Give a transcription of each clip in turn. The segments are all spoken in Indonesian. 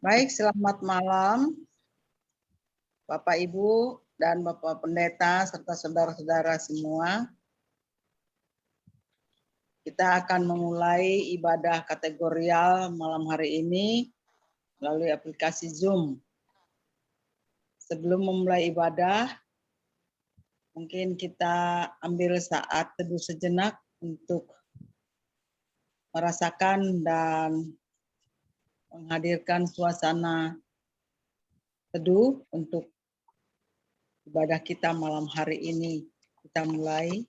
Baik, selamat malam Bapak Ibu dan Bapak Pendeta serta saudara-saudara semua. Kita akan memulai ibadah kategorial malam hari ini melalui aplikasi Zoom. Sebelum memulai ibadah, mungkin kita ambil saat teduh sejenak untuk merasakan dan menghadirkan suasana teduh untuk ibadah kita malam hari ini. Kita mulai.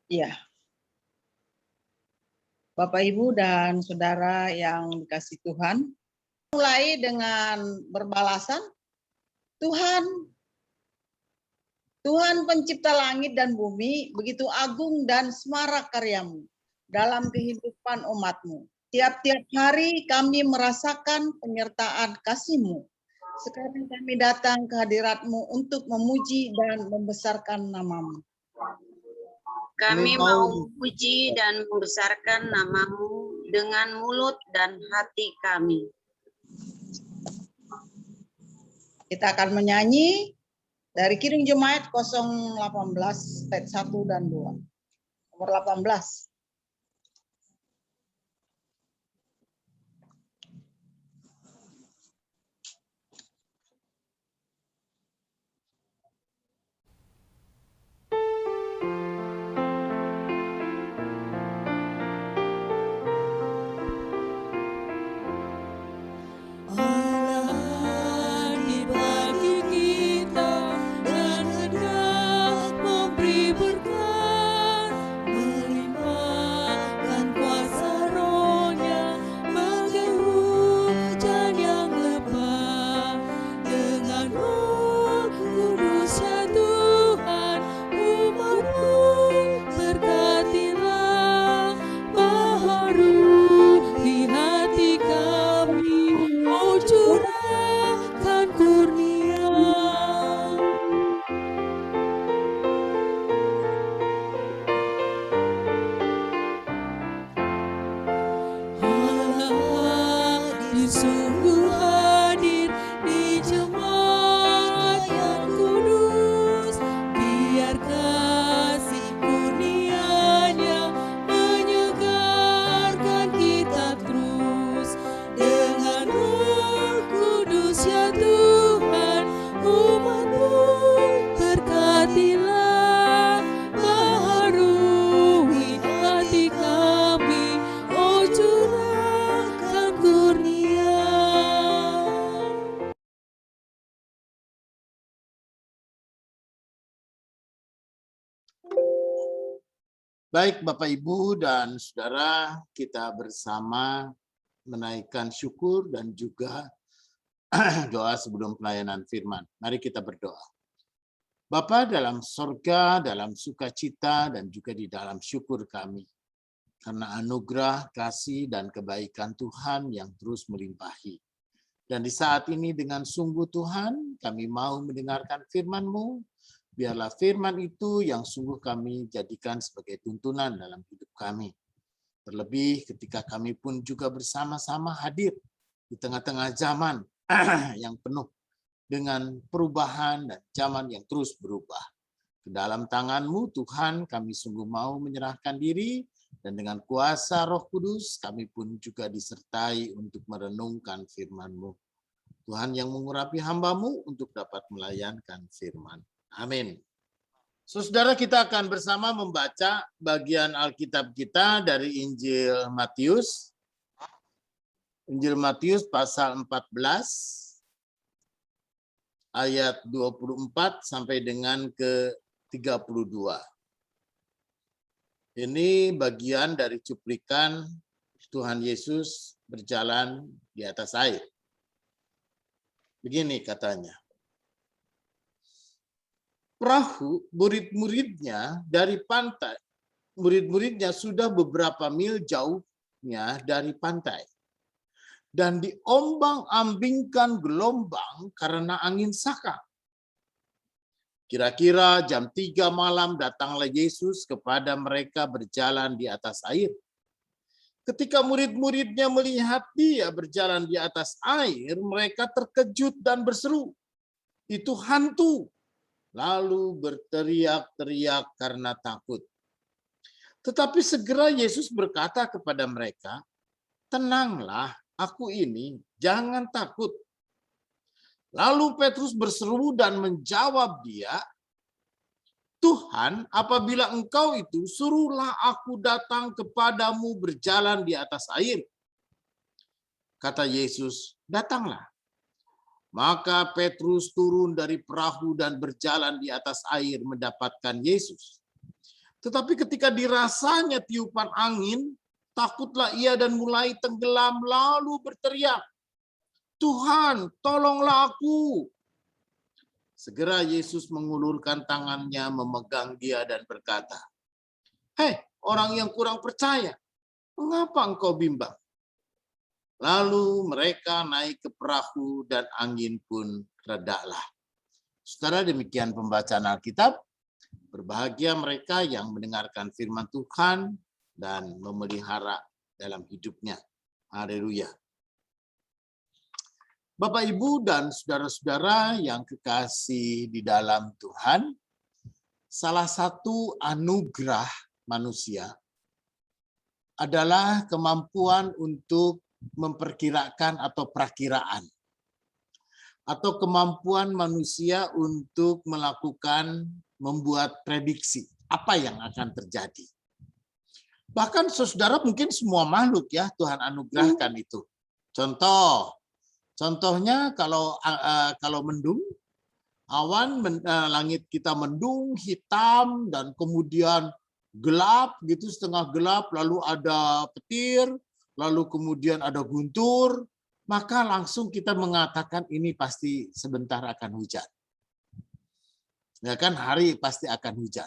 Ya. Bapak, Ibu, dan Saudara yang dikasihi Tuhan, mulai dengan berbalasan, Tuhan pencipta langit dan bumi, begitu agung dan semarak karyamu dalam kehidupan umatmu. Tiap-tiap hari kami merasakan penyertaan kasih-Mu. Sekarang kami datang ke hadirat-Mu untuk memuji dan membesarkan nama-Mu. Kami mau memuji dan membesarkan nama-Mu dengan mulut dan hati kami. Kita akan menyanyi dari Kiring Jemaat 018 ayat 1 dan 2. Nomor 18. Baik Bapak Ibu dan Saudara, kita bersama menaikkan syukur dan juga doa sebelum pelayanan firman. Mari kita berdoa. Bapa dalam sorga, dalam sukacita dan juga di dalam syukur kami. Karena anugerah, kasih, dan kebaikan Tuhan yang terus melimpahi. Dan di saat ini dengan sungguh Tuhan, kami mau mendengarkan firman-Mu. Biarlah firman itu yang sungguh kami jadikan sebagai tuntunan dalam hidup kami. Terlebih ketika kami pun juga bersama-sama hadir di tengah-tengah zaman yang penuh dengan perubahan dan zaman yang terus berubah. Ke dalam tangan-Mu Tuhan kami sungguh mau menyerahkan diri dan dengan kuasa Roh Kudus kami pun juga disertai untuk merenungkan firman-Mu. Tuhan yang mengurapi hamba-Mu untuk dapat melayankan firman. Amin. Saudara, kita akan bersama membaca bagian Alkitab kita dari Injil Matius. Injil Matius pasal 14 ayat 24 sampai dengan ke 32. Ini bagian dari cuplikan Tuhan Yesus berjalan di atas air. Begini katanya. Perahu murid-muridnya dari pantai, murid-muridnya sudah beberapa mil jauh miliknya dari pantai. Dan diombang-ambingkan gelombang karena angin saka. Kira-kira jam 3 malam datanglah Yesus kepada mereka berjalan di atas air. Ketika murid-muridnya melihat dia berjalan di atas air, mereka terkejut dan berseru, "Itu hantu!" Lalu berteriak-teriak karena takut. Tetapi segera Yesus berkata kepada mereka, "Tenanglah, aku ini, jangan takut." Lalu Petrus berseru dan menjawab dia, "Tuhan, apabila Engkau itu, suruhlah aku datang kepadamu berjalan di atas air." Kata Yesus, "Datanglah." Maka Petrus turun dari perahu dan berjalan di atas air mendapatkan Yesus. Tetapi ketika dirasanya tiupan angin, takutlah ia dan mulai tenggelam lalu berteriak, "Tuhan, tolonglah aku." Segera Yesus mengulurkan tangannya memegang dia dan berkata, "Hei, orang yang kurang percaya, mengapa engkau bimbang?" Lalu mereka naik ke perahu dan angin pun redalah. Saudara, demikian pembacaan Alkitab. Berbahagia mereka yang mendengarkan firman Tuhan dan memelihara dalam hidupnya. Haleluya. Bapak, Ibu, dan saudara-saudara yang kekasih di dalam Tuhan, salah satu anugerah manusia adalah kemampuan untuk memperkirakan atau prakiraan, atau kemampuan manusia untuk membuat prediksi apa yang akan terjadi. Bahkan saudara, mungkin semua makhluk ya Tuhan anugerahkan itu. Contohnya kalau mendung, awan langit kita mendung hitam dan kemudian gelap gitu, setengah gelap, lalu ada petir, lalu kemudian ada guntur, maka langsung kita mengatakan ini pasti sebentar akan hujan. Ya kan, hari pasti akan hujan.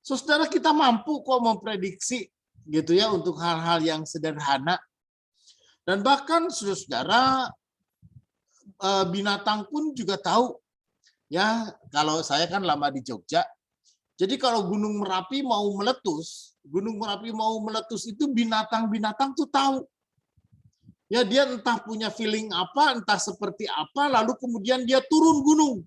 Saudara, kita mampu kok memprediksi gitu ya untuk hal-hal yang sederhana. Dan bahkan saudara, binatang pun juga tahu. Ya, kalau saya kan lama di Jogja. Jadi kalau Gunung Merapi mau meletus itu binatang-binatang tuh tahu. Ya, dia entah punya feeling apa, entah seperti apa, lalu kemudian dia turun gunung.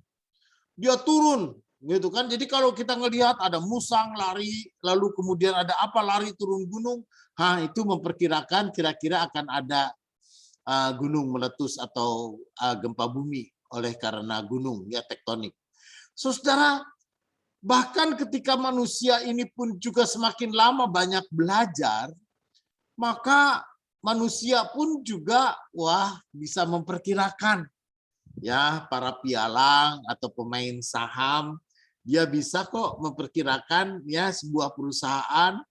Dia turun, gitu kan. Jadi kalau kita ngelihat ada musang lari, lalu kemudian ada apa lari turun gunung, itu memperkirakan kira-kira akan ada gunung meletus atau gempa bumi oleh karena gunung, ya tektonik. Saudara, bahkan ketika manusia ini pun juga semakin lama banyak belajar, maka manusia pun juga bisa memperkirakan. Ya, para pialang atau pemain saham, dia bisa kok memperkirakan ya sebuah perusahaan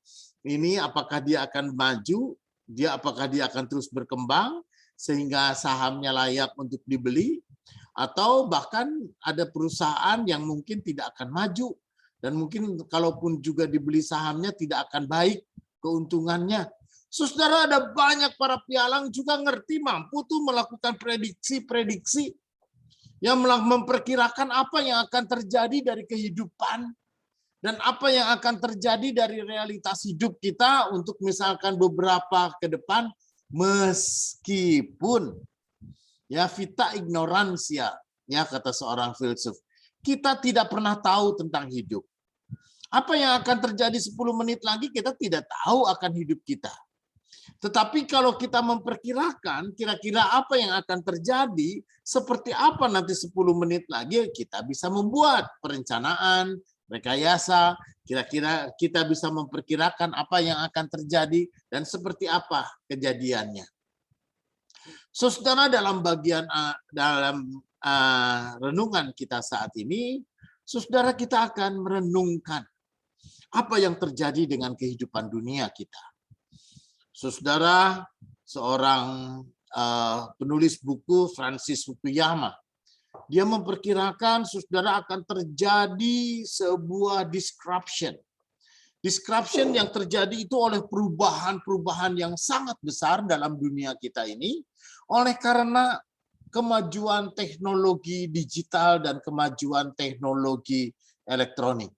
ini apakah dia akan maju, apakah dia akan terus berkembang sehingga sahamnya layak untuk dibeli, atau bahkan ada perusahaan yang mungkin tidak akan maju dan mungkin kalaupun juga dibeli sahamnya tidak akan baik keuntungannya. Saudara, ada banyak para pialang juga mampu tuh melakukan prediksi-prediksi yang memperkirakan apa yang akan terjadi dari kehidupan dan apa yang akan terjadi dari realitas hidup kita untuk misalkan beberapa ke depan, meskipun ya vita ignorantia, ya kata seorang filsuf, kita tidak pernah tahu tentang hidup. Apa yang akan terjadi 10 menit lagi kita tidak tahu akan hidup kita. Tetapi kalau kita memperkirakan kira-kira apa yang akan terjadi, seperti apa nanti 10 menit lagi, kita bisa membuat perencanaan, rekayasa, kira-kira kita bisa memperkirakan apa yang akan terjadi dan seperti apa kejadiannya. Saudara, dalam renungan kita saat ini, saudara, kita akan merenungkan apa yang terjadi dengan kehidupan dunia kita. Saudara, seorang penulis buku Francis Fukuyama, dia memperkirakan saudara akan terjadi sebuah disruption, Disruption yang terjadi itu oleh perubahan-perubahan yang sangat besar dalam dunia kita ini, oleh karena kemajuan teknologi digital dan kemajuan teknologi elektronik.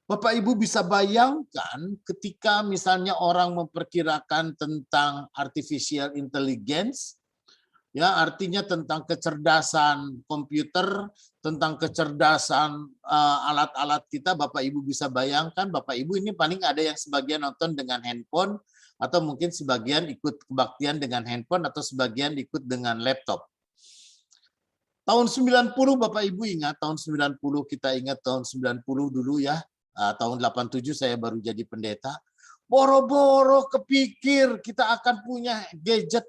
Bapak Ibu bisa bayangkan ketika misalnya orang memperkirakan tentang artificial intelligence, ya artinya tentang kecerdasan komputer, tentang kecerdasan alat-alat kita. Bapak Ibu bisa bayangkan, Bapak Ibu ini paling ada yang sebagian nonton dengan handphone, atau mungkin sebagian ikut kebaktian dengan handphone, atau sebagian ikut dengan laptop. Tahun 90 Bapak Ibu ingat, tahun 90 kita ingat tahun 90 dulu ya. Tahun 87 saya baru jadi pendeta. Boro-boro kepikir kita akan punya gadget.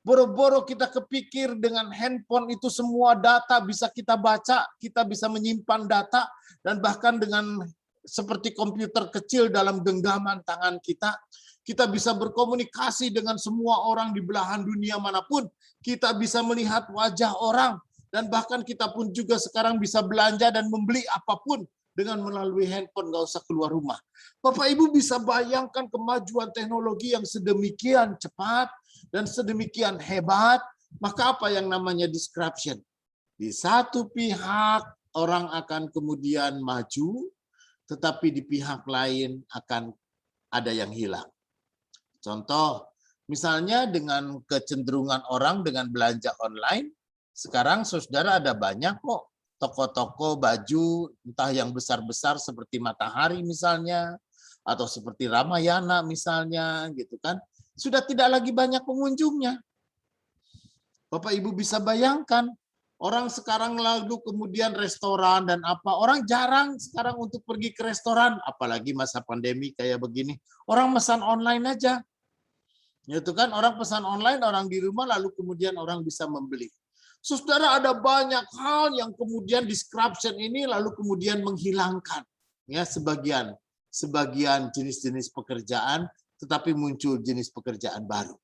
Boro-boro kita kepikir dengan handphone itu semua data bisa kita baca, kita bisa menyimpan data, dan bahkan dengan seperti komputer kecil dalam genggaman tangan kita, kita bisa berkomunikasi dengan semua orang di belahan dunia manapun. Kita bisa melihat wajah orang, dan bahkan kita pun juga sekarang bisa belanja dan membeli apapun dengan melalui handphone, nggak usah keluar rumah. Bapak Ibu bisa bayangkan kemajuan teknologi yang sedemikian cepat dan sedemikian hebat, maka apa yang namanya disruption? Di satu pihak orang akan kemudian maju, tetapi di pihak lain akan ada yang hilang. Contoh, misalnya dengan kecenderungan orang dengan belanja online, sekarang saudara ada banyak kok toko-toko baju, entah yang besar-besar seperti Matahari misalnya, atau seperti Ramayana misalnya, gitu kan, sudah tidak lagi banyak pengunjungnya. Bapak Ibu bisa bayangkan, orang sekarang lalu kemudian restoran dan apa, orang jarang sekarang untuk pergi ke restoran, apalagi masa pandemi kayak begini. Orang pesan online aja. Gitu kan, orang pesan online, orang di rumah, lalu kemudian orang bisa membeli. Saudara, ada banyak hal yang kemudian disruption ini lalu kemudian menghilangkan ya sebagian jenis-jenis pekerjaan, tetapi muncul jenis pekerjaan baru.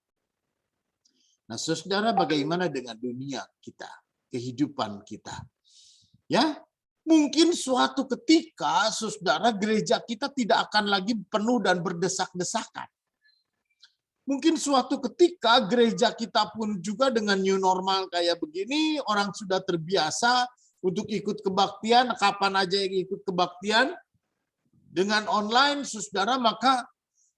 Nah, saudara, bagaimana dengan dunia kita, kehidupan kita? Ya, mungkin suatu ketika saudara gereja kita tidak akan lagi penuh dan berdesak-desakan. Mungkin suatu ketika gereja kita pun juga dengan new normal kayak begini, orang sudah terbiasa untuk ikut kebaktian, kapan aja yang ikut kebaktian, dengan online, saudara, maka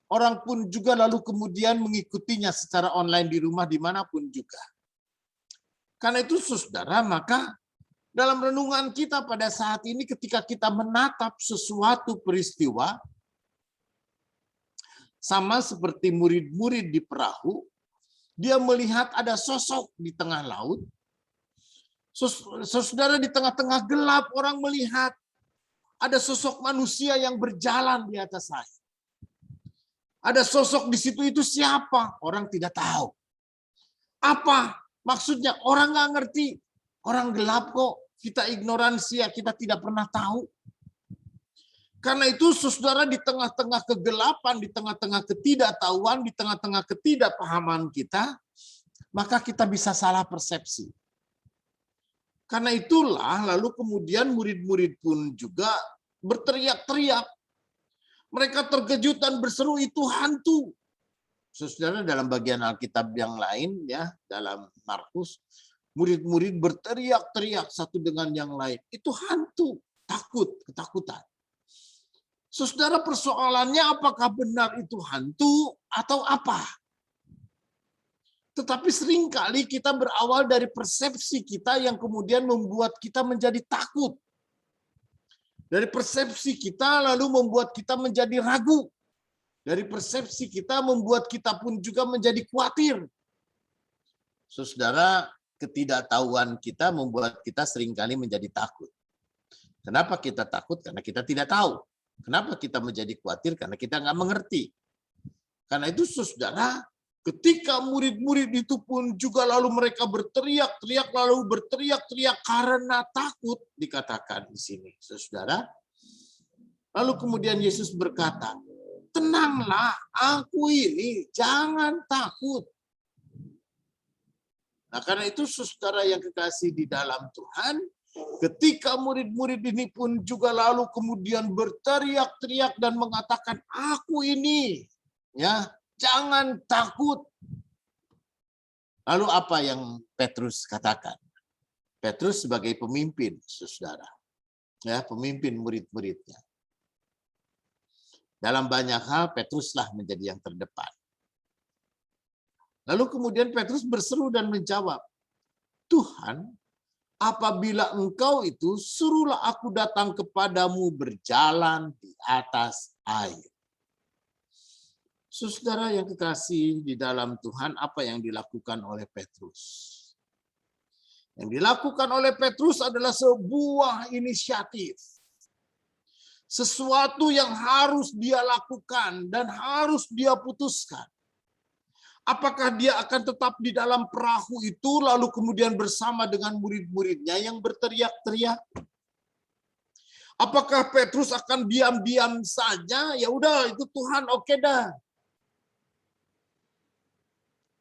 orang pun juga lalu kemudian mengikutinya secara online di rumah dimanapun juga. Karena itu saudara, maka dalam renungan kita pada saat ini ketika kita menatap sesuatu peristiwa, sama seperti murid-murid di perahu, dia melihat ada sosok di tengah laut. Saudara, di tengah-tengah gelap orang melihat ada sosok manusia yang berjalan di atas air. Ada sosok di situ, itu siapa? Orang tidak tahu. Apa maksudnya? Orang nggak ngerti. Orang gelap kok. Kita ignoransia, kita tidak pernah tahu. Karena itu saudara, di tengah-tengah kegelapan, di tengah-tengah ketidaktahuan, di tengah-tengah ketidakpahaman kita, maka kita bisa salah persepsi. Karena itulah lalu kemudian murid-murid pun juga berteriak-teriak. Mereka terkejut dan berseru, itu hantu. Saudara, dalam bagian Alkitab yang lain ya, dalam Markus, murid-murid berteriak-teriak satu dengan yang lain. Itu hantu, takut, ketakutan. Saudara, persoalannya apakah benar itu hantu atau apa? Tetapi seringkali kita berawal dari persepsi kita yang kemudian membuat kita menjadi takut. Dari persepsi kita lalu membuat kita menjadi ragu. Dari persepsi kita membuat kita pun juga menjadi khawatir. Saudara, ketidaktahuan kita membuat kita seringkali menjadi takut. Kenapa kita takut? Karena kita tidak tahu. Kenapa kita menjadi khawatir? Karena kita nggak mengerti. Karena itu saudara, ketika murid-murid itu pun juga lalu mereka berteriak-teriak, karena takut, dikatakan di sini, saudara. Lalu kemudian Yesus berkata, tenanglah, aku ini, jangan takut. Nah, karena itu saudara yang kekasih di dalam Tuhan, Ketika murid-murid ini pun juga lalu kemudian berteriak-teriak dan mengatakan, aku ini, ya, jangan takut. Lalu apa yang Petrus katakan? Petrus sebagai pemimpin, saudara, ya, pemimpin murid-muridnya. Dalam banyak hal Petruslah menjadi yang terdepan. Lalu kemudian Petrus berseru dan menjawab, Tuhan, apabila engkau itu, suruhlah aku datang kepadamu berjalan di atas air. Saudara yang kekasih di dalam Tuhan, apa yang dilakukan oleh Petrus? Yang dilakukan oleh Petrus adalah sebuah inisiatif. Sesuatu yang harus dia lakukan dan harus dia putuskan. Apakah dia akan tetap di dalam perahu itu lalu kemudian bersama dengan murid-muridnya yang berteriak-teriak? Apakah Petrus akan diam-diam saja? Ya udah, itu Tuhan, oke dah.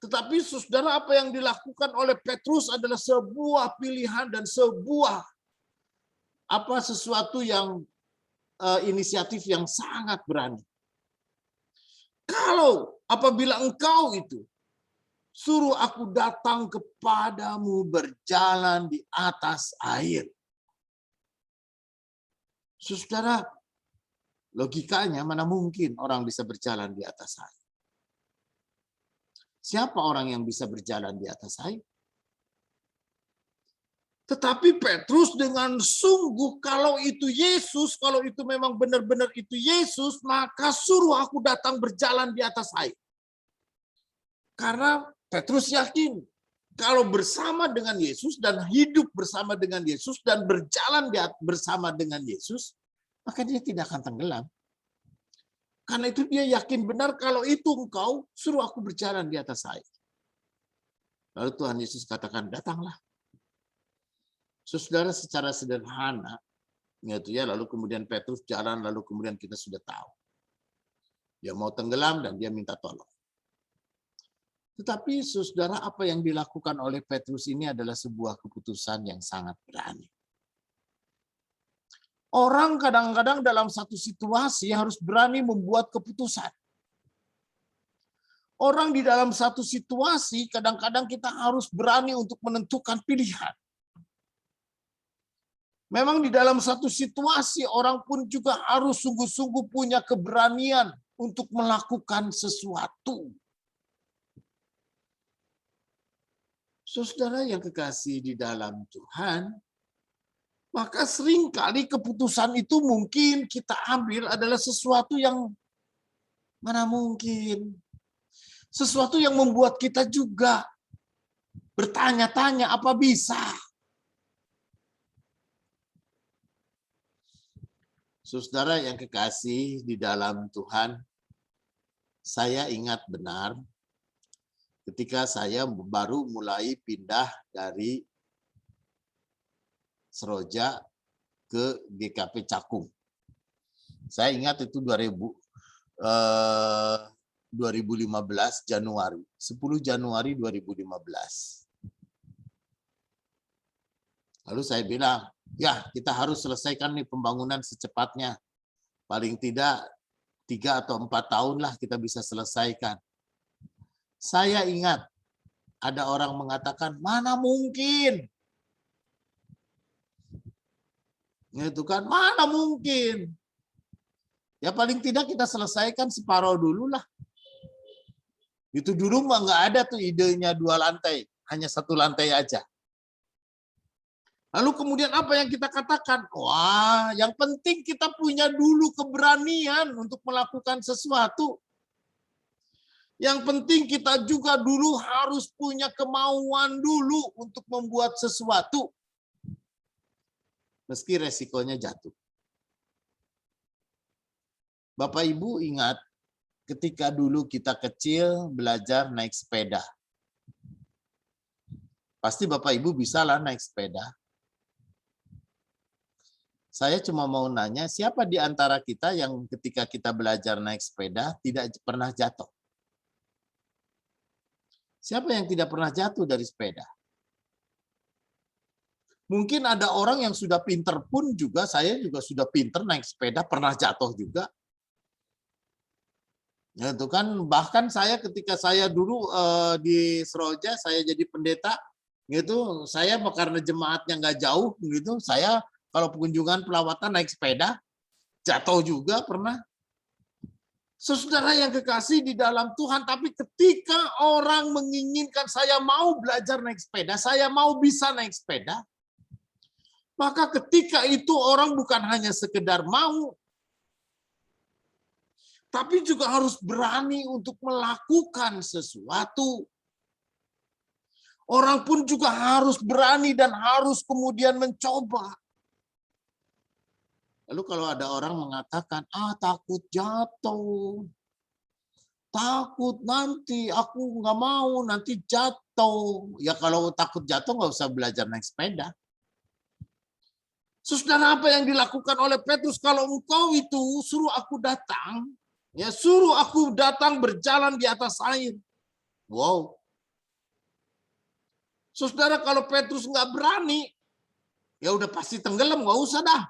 Tetapi saudara, apa yang dilakukan oleh Petrus adalah sebuah pilihan dan sebuah sesuatu yang inisiatif yang sangat berani. Kalau apabila engkau itu suruh aku datang kepadamu berjalan di atas air. Saudara, logikanya mana mungkin orang bisa berjalan di atas air? Siapa orang yang bisa berjalan di atas air? Tetapi Petrus dengan sungguh, kalau itu Yesus, kalau itu memang benar-benar itu Yesus, maka suruh aku datang berjalan di atas air. Karena Petrus yakin, kalau bersama dengan Yesus dan hidup bersama dengan Yesus dan berjalan bersama dengan Yesus, maka dia tidak akan tenggelam. Karena itu dia yakin benar kalau itu engkau, suruh aku berjalan di atas air. Lalu Tuhan Yesus katakan, datanglah. Saudara, secara sederhana, ya, lalu kemudian Petrus jalan, lalu kemudian kita sudah tahu. Dia mau tenggelam dan dia minta tolong. Tetapi saudara, apa yang dilakukan oleh Petrus ini adalah sebuah keputusan yang sangat berani. Orang kadang-kadang dalam satu situasi harus berani membuat keputusan. Orang di dalam satu situasi kadang-kadang kita harus berani untuk menentukan pilihan. Memang di dalam satu situasi orang pun juga harus sungguh-sungguh punya keberanian untuk melakukan sesuatu. Saudara yang kekasih di dalam Tuhan, maka seringkali keputusan itu mungkin kita ambil adalah sesuatu yang mana mungkin. Sesuatu yang membuat kita juga bertanya-tanya apa bisa. Saudara yang kekasih di dalam Tuhan, saya ingat benar ketika saya baru mulai pindah dari Seroja ke GKP Cakung. Saya ingat itu 2015 Januari, 10 Januari 2015. Lalu saya bilang, ya kita harus selesaikan nih pembangunan secepatnya. Paling tidak 3 atau 4 tahun lah kita bisa selesaikan. Saya ingat ada orang mengatakan, mana mungkin? Itu kan, mana mungkin? Ya paling tidak kita selesaikan separuh dulu lah. Itu dulu mah nggak ada tuh idenya 2 lantai, hanya 1 lantai aja. Lalu kemudian apa yang kita katakan? Wah, yang penting kita punya dulu keberanian untuk melakukan sesuatu. Yang penting kita juga dulu harus punya kemauan dulu untuk membuat sesuatu. Meski resikonya jatuh. Bapak Ibu ingat ketika dulu kita kecil belajar naik sepeda. Pasti Bapak Ibu bisa lah naik sepeda. Saya cuma mau nanya, siapa di antara kita yang ketika kita belajar naik sepeda tidak pernah jatuh? Siapa yang tidak pernah jatuh dari sepeda? Mungkin ada orang yang sudah pinter pun juga, saya juga sudah pinter naik sepeda, pernah jatuh juga. Ya, itu kan bahkan saya ketika saya dulu di Seroja, saya jadi pendeta, gitu, saya karena jemaatnya nggak jauh, gitu, saya kalau kunjungan pelawatan naik sepeda, jatuh juga pernah. Saudara yang kekasih di dalam Tuhan, tapi ketika orang menginginkan saya mau belajar naik sepeda, saya mau bisa naik sepeda, maka ketika itu orang bukan hanya sekedar mau, tapi juga harus berani untuk melakukan sesuatu. Orang pun juga harus berani dan harus kemudian mencoba. Lalu kalau ada orang mengatakan, takut jatuh, takut nanti, aku nggak mau nanti jatuh. Ya kalau takut jatuh nggak usah belajar naik sepeda. Saudara, apa yang dilakukan oleh Petrus? Kalau engkau itu suruh aku datang, ya suruh aku datang berjalan di atas air. Wow. Saudara, kalau Petrus nggak berani, ya udah pasti tenggelam, nggak usah dah.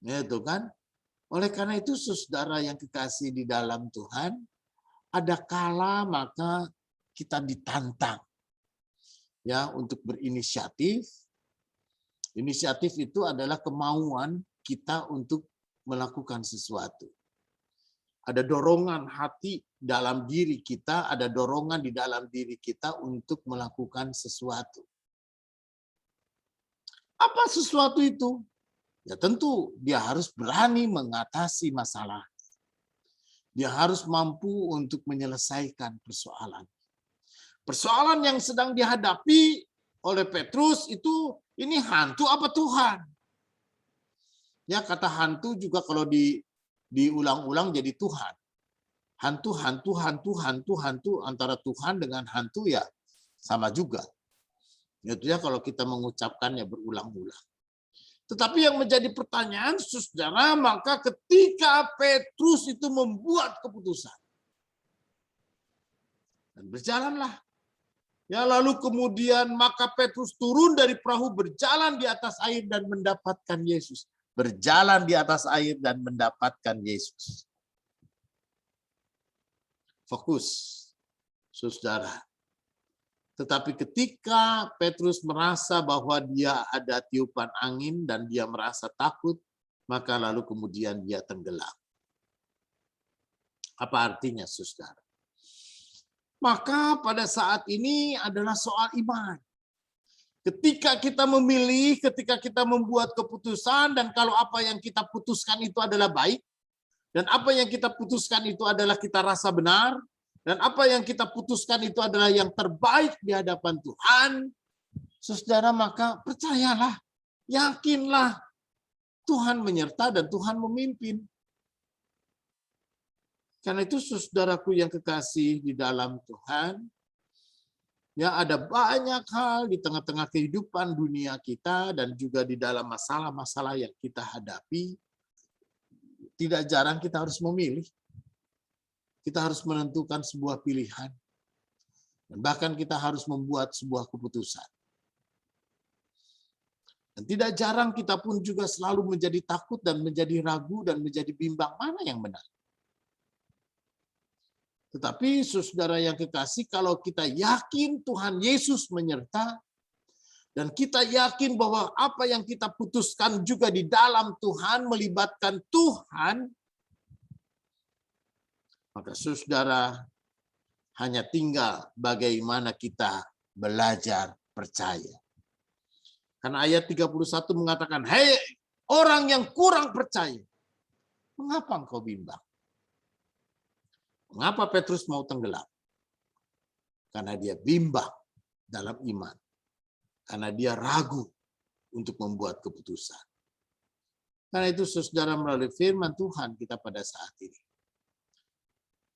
Ya, itu kan. Oleh karena itu, saudara yang kekasih di dalam Tuhan, ada kala maka kita ditantang ya untuk berinisiatif. Inisiatif itu adalah kemauan kita untuk melakukan sesuatu. Ada dorongan hati dalam diri kita, ada dorongan di dalam diri kita untuk melakukan sesuatu. Apa sesuatu itu? Ya tentu dia harus berani mengatasi masalah. Dia harus mampu untuk menyelesaikan persoalan. Persoalan yang sedang dihadapi oleh Petrus itu, ini hantu apa Tuhan? Ya, kata hantu juga kalau diulang-ulang jadi Tuhan. Hantu, hantu, hantu, hantu, hantu, antara Tuhan dengan hantu ya sama juga. Itu ya kalau kita mengucapkannya berulang-ulang. Tetapi yang menjadi pertanyaan, saudara, maka ketika Petrus itu membuat keputusan dan berjalanlah. Ya, lalu kemudian maka Petrus turun dari perahu, berjalan di atas air dan mendapatkan Yesus. Berjalan di atas air dan mendapatkan Yesus. Fokus, saudara. Tetapi ketika Petrus merasa bahwa dia ada tiupan angin dan dia merasa takut, maka lalu kemudian dia tenggelam. Apa artinya, saudara? Maka pada saat ini adalah soal iman. Ketika kita memilih, ketika kita membuat keputusan, dan kalau apa yang kita putuskan itu adalah baik, dan apa yang kita putuskan itu adalah kita rasa benar, dan apa yang kita putuskan itu adalah yang terbaik di hadapan Tuhan, saudara, maka percayalah, yakinlah, Tuhan menyerta dan Tuhan memimpin. Karena itu, saudaraku yang kekasih di dalam Tuhan, ya ada banyak hal di tengah-tengah kehidupan dunia kita dan juga di dalam masalah-masalah yang kita hadapi, tidak jarang kita harus memilih. Kita harus menentukan sebuah pilihan. Dan bahkan kita harus membuat sebuah keputusan. Dan tidak jarang kita pun juga selalu menjadi takut dan menjadi ragu dan menjadi bimbang mana yang benar. Tetapi saudara yang kekasih, kalau kita yakin Tuhan Yesus menyerta, dan kita yakin bahwa apa yang kita putuskan juga di dalam Tuhan, melibatkan Tuhan, maka saudara hanya tinggal bagaimana kita belajar percaya. Karena ayat 31 mengatakan, "Hei orang yang kurang percaya, mengapa engkau bimbang?" Mengapa Petrus mau tenggelam? Karena dia bimbang dalam iman. Karena dia ragu untuk membuat keputusan. Karena itu saudara, melalui firman Tuhan kita pada saat ini,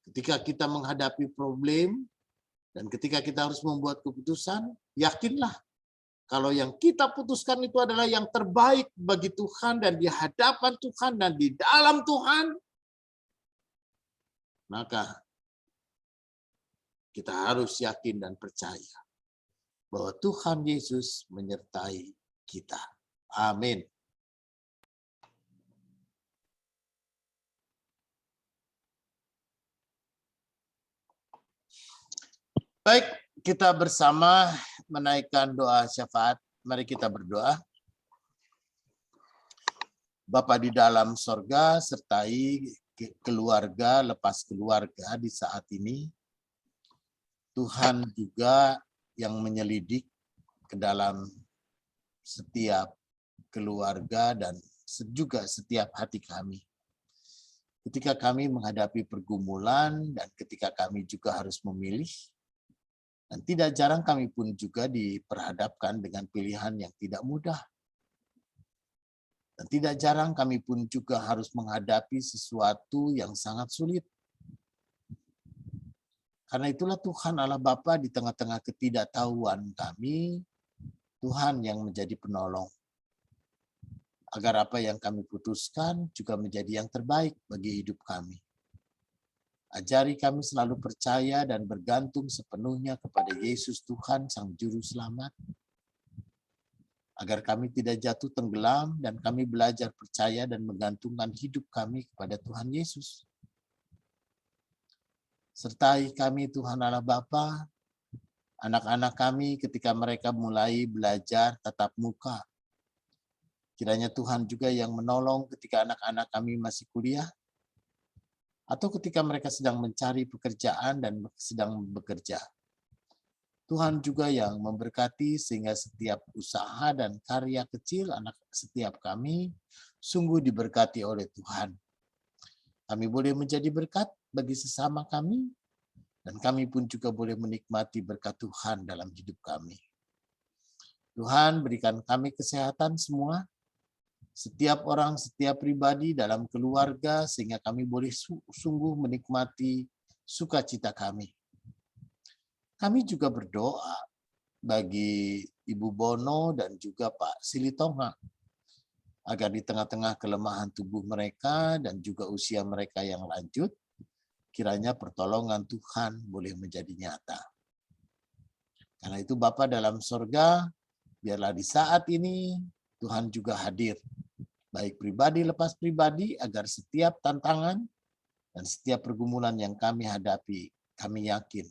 ketika kita menghadapi problem dan ketika kita harus membuat keputusan, yakinlah kalau yang kita putuskan itu adalah yang terbaik bagi Tuhan dan di hadapan Tuhan dan di dalam Tuhan, maka kita harus yakin dan percaya bahwa Tuhan Yesus menyertai kita. Amin. Baik, kita bersama menaikkan doa syafaat. Mari kita berdoa. Bapa di dalam sorga, sertai keluarga lepas keluarga di saat ini. Tuhan juga yang menyelidik ke dalam setiap keluarga dan juga setiap hati kami. Ketika kami menghadapi pergumulan dan ketika kami juga harus memilih, dan tidak jarang kami pun juga diperhadapkan dengan pilihan yang tidak mudah. Dan tidak jarang kami pun juga harus menghadapi sesuatu yang sangat sulit. Karena itulah Tuhan Allah Bapa di tengah-tengah ketidaktahuan kami, Tuhan yang menjadi penolong. Agar apa yang kami putuskan juga menjadi yang terbaik bagi hidup kami. Ajari kami selalu percaya dan bergantung sepenuhnya kepada Yesus Tuhan Sang Juru Selamat. Agar kami tidak jatuh tenggelam dan kami belajar percaya dan menggantungkan hidup kami kepada Tuhan Yesus. Sertai kami Tuhan Allah Bapa, anak-anak kami ketika mereka mulai belajar tatap muka. Kiranya Tuhan juga yang menolong ketika anak-anak kami masih kuliah, atau ketika mereka sedang mencari pekerjaan dan sedang bekerja. Tuhan juga yang memberkati sehingga setiap usaha dan karya kecil anak setiap kami sungguh diberkati oleh Tuhan. Kami boleh menjadi berkat bagi sesama kami, dan kami pun juga boleh menikmati berkat Tuhan dalam hidup kami. Tuhan berikan kami kesehatan semua, setiap orang, setiap pribadi dalam keluarga, sehingga kami boleh sungguh menikmati sukacita kami. Kami juga berdoa bagi Ibu Bono dan juga Pak Silitonga, agar di tengah-tengah kelemahan tubuh mereka dan juga usia mereka yang lanjut, kiranya pertolongan Tuhan boleh menjadi nyata. Karena itu Bapa dalam sorga, biarlah di saat ini Tuhan juga hadir. Baik pribadi lepas pribadi, agar setiap tantangan dan setiap pergumulan yang kami hadapi, kami yakin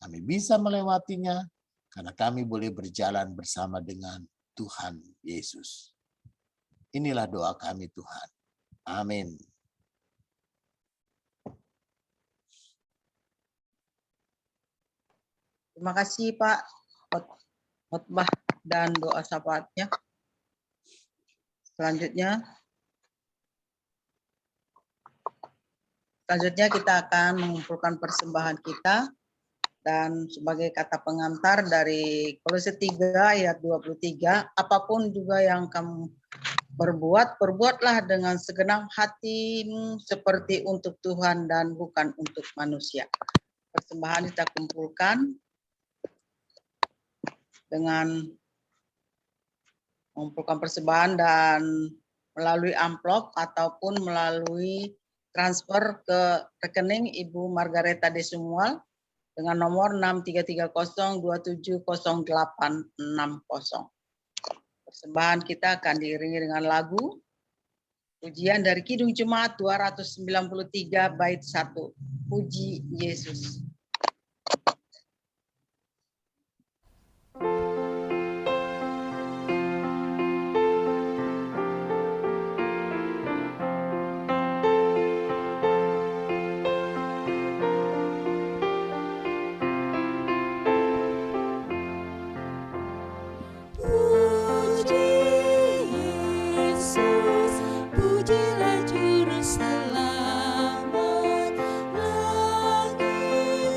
kami bisa melewatinya karena kami boleh berjalan bersama dengan Tuhan Yesus. Inilah doa kami Tuhan. Amin. Terima kasih Pak khotbah dan doa syafaatnya. Selanjutnya kita akan mengumpulkan persembahan kita, dan sebagai kata pengantar dari Kolose 3 ayat 23, apapun juga yang kamu berbuat, perbuatlah dengan segenap hatimu seperti untuk Tuhan dan bukan untuk manusia. Persembahan kita kumpulkan dengan mengumpulkan persembahan dan melalui amplop ataupun melalui transfer ke rekening Ibu Margareta Desumual dengan nomor 6302700860. Persembahan kita akan diiringi dengan lagu pujian dari Kidung Jemaat 293 bait 1. Puji Yesus. Pujilah Juru Selamat, lagi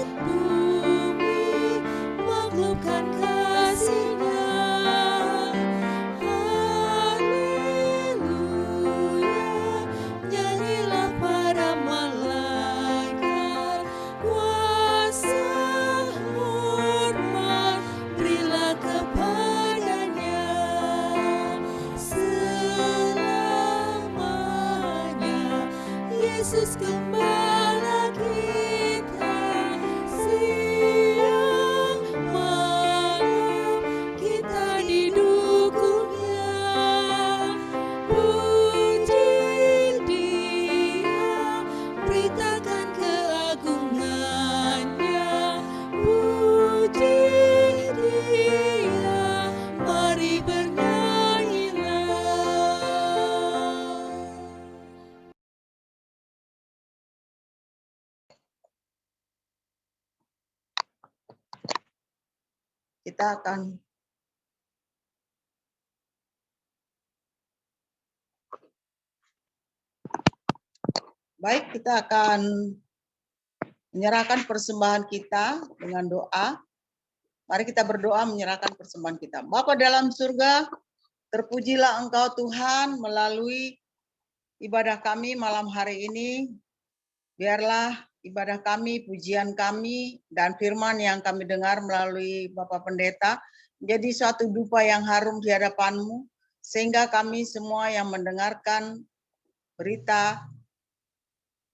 Kita akan kita akan menyerahkan persembahan kita dengan doa. Mari kita berdoa menyerahkan persembahan kita. Bapa dalam surga, terpujilah Engkau Tuhan melalui ibadah kami malam hari ini. Biarlah ibadah kami, pujian kami, dan firman yang kami dengar melalui Bapak Pendeta menjadi suatu dupa yang harum di hadapan-Mu, sehingga kami semua yang mendengarkan berita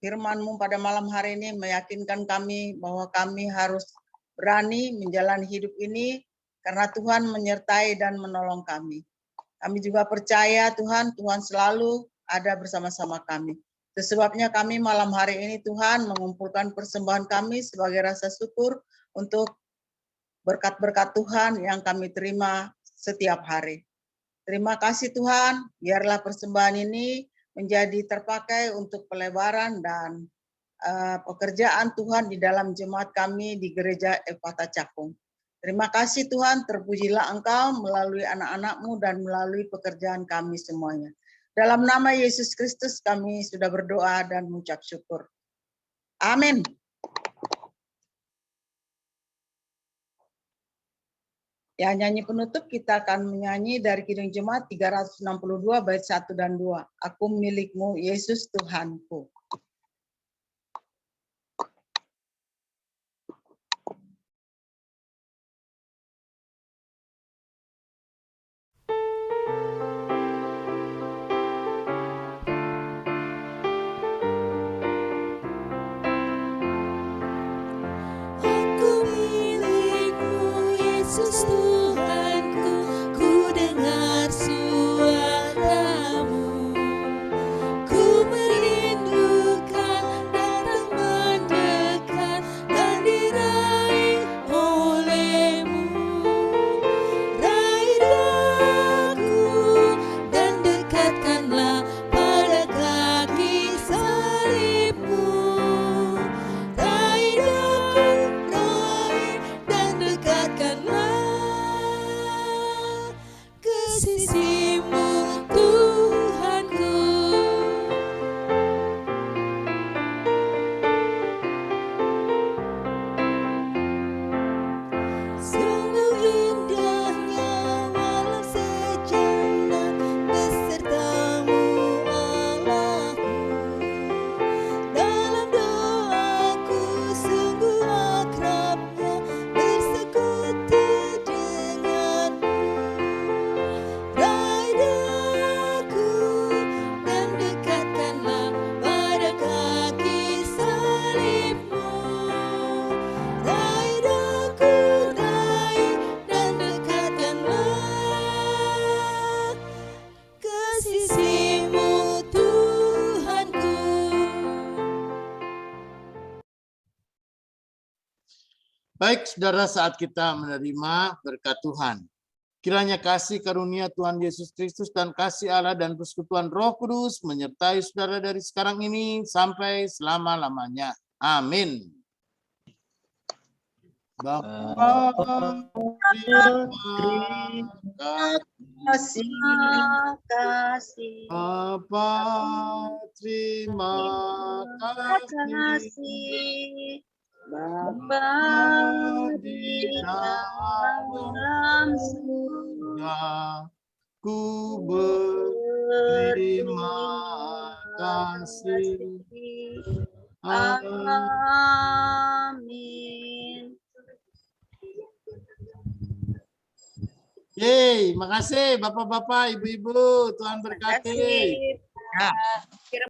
firman-Mu pada malam hari ini meyakinkan kami bahwa kami harus berani menjalani hidup ini karena Tuhan menyertai dan menolong kami. Kami juga percaya Tuhan selalu ada bersama-sama kami. Itu sebabnya kami malam hari ini Tuhan mengumpulkan persembahan kami sebagai rasa syukur untuk berkat-berkat Tuhan yang kami terima setiap hari. Terima kasih Tuhan, biarlah persembahan ini menjadi terpakai untuk pelebaran dan pekerjaan Tuhan di dalam jemaat kami di Gereja Ephatha Cakung. Terima kasih Tuhan, terpujilah Engkau melalui anak-anak-Mu dan melalui pekerjaan kami semuanya. Dalam nama Yesus Kristus kami sudah berdoa dan mengucap syukur. Amin. Ya, nyanyi penutup kita akan menyanyi dari Kidung Jemaat 362 bait 1 dan 2. Aku milikmu, Yesus Tuhanku. Aku milikmu, Yesus Tuhanku, ku dengar suaramu. Ku merindukan datang mendekat dan diraih olehmu. Raih daku dan dekatkanlah pada kaki salibmu. Raih daku, raih dan dekatkanlah ke sisimu, Tuhanku. Sungguh indahnya walau sejenak besertamu Allahku. Dalam doaku sungguh akrabnya bersekutu denganmu. Raih daku dan dekatkanlah pada kaki salibmu. Raih daku, raih dan dekatkanlah ke sisimu, Tuhanku. Baik, saudara, saat kita menerima berkat Tuhan, kiranya kasih karunia Tuhan Yesus Kristus dan kasih Allah dan persekutuan Roh Kudus menyertai saudara dari sekarang ini sampai selama-lamanya. Amin. Bapa, terima kasih. Terima kasih. Bapa, terima kasih. Kasih Bapa di dalam surga, Ku berterima kasih. Amin. Yeay, makasih Bapak-bapak, Ibu-ibu, Tuhan berkati. Terima kasih.